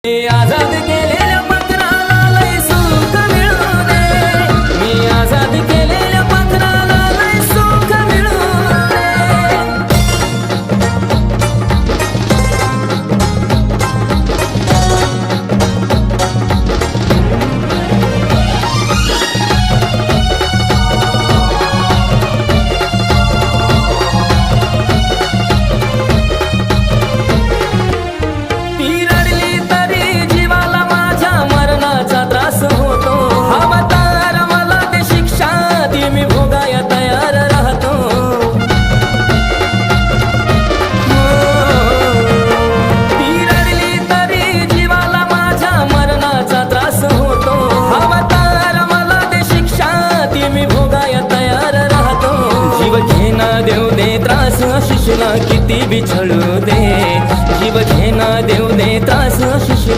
आजाद केलेल्या पाखराला लय सुख मिळू दे. मी आजाद केलेल्या पाखराला लय सुख मिळू देव दे त्रास शिशुला किती बिछळू दे. जीव घेना देव